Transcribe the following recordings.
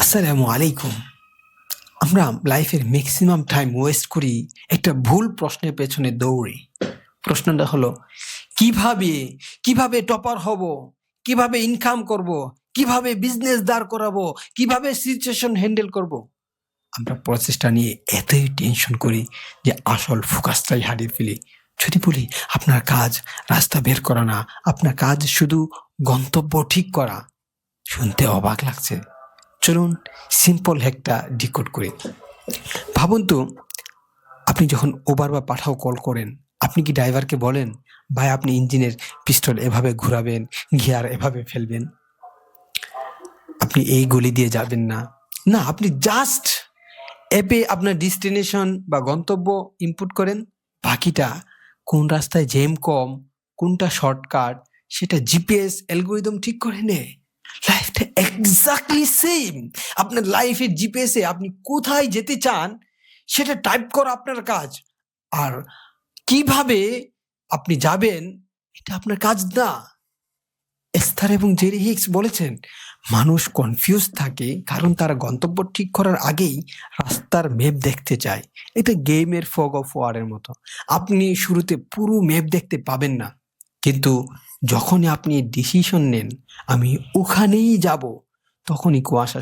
আসসালামু আলাইকুম। আমরা লাইফের ম্যাক্সিমাম টাইম ওয়েস্ট করি একটা ভুল প্রশ্নের পেছনে দৌড়ে। প্রশ্নটা হলো কিভাবে কিভাবে টপার হব, কিভাবে ইনকাম করব, কিভাবে বিজনেস দাঁড় করাবো, কিভাবে সিচুয়েশন হ্যান্ডেল করব। আমরা প্রচেষ্টা নিয়ে এতই টেনশন করি যে আসল ফোকাসটাই হারিয়ে ফেলি। যদি বলি আপনার কাজ রাস্তা বের করা না, আপনার কাজ শুধু গন্তব্য ঠিক করা, শুনতে অবাক লাগছে। চলুন সিম্পল হ্যাকটা ডিকোড করি। ভাবুন তো, আপনি যখন উবার বা পাঠাও কল করেন, আপনি কি ড্রাইভারকে বলেন, ভাই আপনি ইঞ্জিনের পিস্টন এভাবে ঘোরাবেন, গিয়ার এভাবে ফেলবেন, আপনি এই গলি দিয়ে যাবেন না? না, আপনি জাস্ট অ্যাপে আপনার ডেস্টিনেশন বা গন্তব্য ইনপুট করেন। বাকিটা, কোন রাস্তায় জ্যাম কম, কোনটা শর্টকাট, সেটা জিপিএস অ্যালগরিদম ঠিক করে নেয়। লাইফটা এক্স্যাক্টলি সেম। আপনার লাইফের জিপিএসে আপনি কোথায় যেতে চান সেটা টাইপ করা আপনার কাজ। আর কিভাবে আপনি যাবেন এটা আপনার কাজ না। এস্থার এবং জেরি হিক্স বলেছেন, মানুষ কনফিউজ থাকে কারণ তারা গন্তব্য ঠিক করার আগেই রাস্তার ম্যাপ দেখতে চায়। এটা গেমের ফগ অফ ওয়ারের মতো। আপনি শুরুতে পুরো ম্যাপ দেখতে পাবেন না, কিন্তু যখনই আপনি ডিসিশন নেন আমি ওখানেই যাব, তখনই কুয়াশা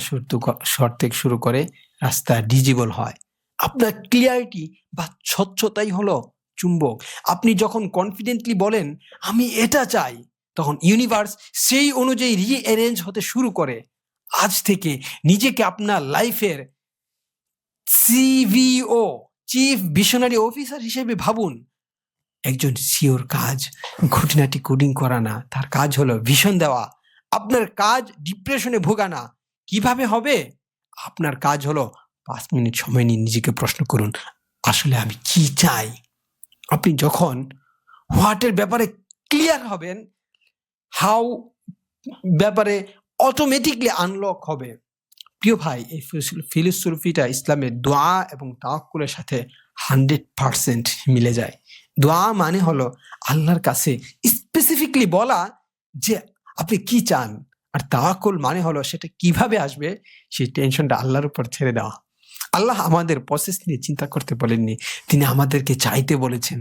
সরতে শুরু করে, রাস্তা ডিজিবল হয়। আপনার ক্লিয়ারিটি বা স্বচ্ছতাই হলো চুম্বক। আপনি যখন কনফিডেন্টলি বলেন আমি এটা চাই, তখন ইউনিভার্স সেই অনুযায়ী রিঅ্যারেঞ্জ হতে শুরু করে। আজ থেকে নিজেকে আপনার লাইফের সিভিও, চিফ ভিশনারি অফিসার হিসেবে ভাবুন। একজন সিওর কাজ খুঁটিনাটি কোডিং করা না, তার কাজ হলো ভিশন দেওয়া। আপনার কাজ ডিপ্রেশনে ভোগা না। কিভাবে হবে? আপনার কাজ হলো 5 মিনিট সময় নিয়ে নিজেকে প্রশ্ন করুন, আসলে আমি কি চাই? আপনি যখন হোয়াটের ব্যাপারে ক্লিয়ার হবেন, হাউ ব্যাপারে অটোমেটিকলি আনলক হবে। প্রিয় ভাই, এই ফিলোসফিটা ইসলামের দোয়া এবং তাওয়াক্কুলের সাথে 100% মিলে যায়। দোয়া মানে হলো আল্লাহর কাছে স্পেসিফিকলি বলা যে আপনি কি চান, আর তাওয়াক্কুল মানে হলো সেটা কিভাবে আসবে সেই টেনশনটা আল্লাহর উপর ছেড়ে দেওয়া। আল্লাহ আমাদের প্রসেস নিয়ে চিন্তা করতে বলেননি, তিনি আমাদেরকে চাইতে বলেছেন।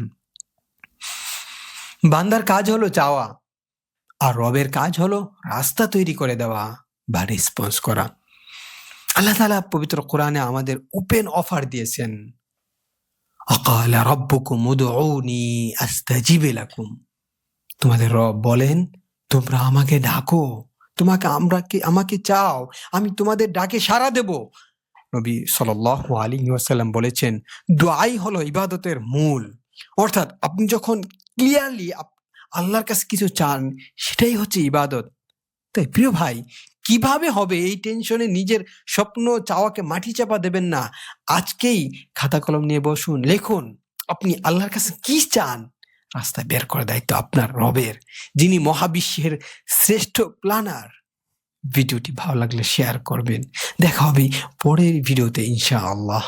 বান্দার কাজ হলো চাওয়া, আর রবের কাজ হলো রাস্তা তৈরি করে দেওয়া বা রেসপন্স করা। আল্লাহ তাআলা পবিত্র কোরআনে আমাদের ওপেন অফার দিয়েছেন, আকালা রাব্বুকুম উদউনি আস্তাজিব লাকুম। তোমাদের রব বলেন, তোমরা আমাকে ডাকো, আমাকে চাও, আমি তোমাদের ডাকে সাড়া দেব। নবী সাল্লাল্লাহু আলাইহি ওয়াসাল্লাম বলেছেন, দোয়াই হলো ইবাদতের মূল। অর্থাৎ আপনি যখন ক্লিয়ারলি আল্লাহর কাছে কিছু চান, সেটাই হচ্ছে ইবাদত। তাই প্রিয় ভাই, কিভাবে হবে এই টেনশনে নিজের স্বপ্ন চাওয়াকে মাটি চাপা দেবেন না। আজকেই খাতা কলম নিয়ে বসুন, লিখুন আপনি আল্লাহর কাছে কি চান। রাস্তা বের করার দায়িত্ব আপনার রবের, যিনি মহাবিশ্বের শ্রেষ্ঠ প্ল্যানার। ভিডিওটি ভালো লাগলে শেয়ার করবেন। দেখা হবে পরের ভিডিওতে ইনশাআল্লাহ।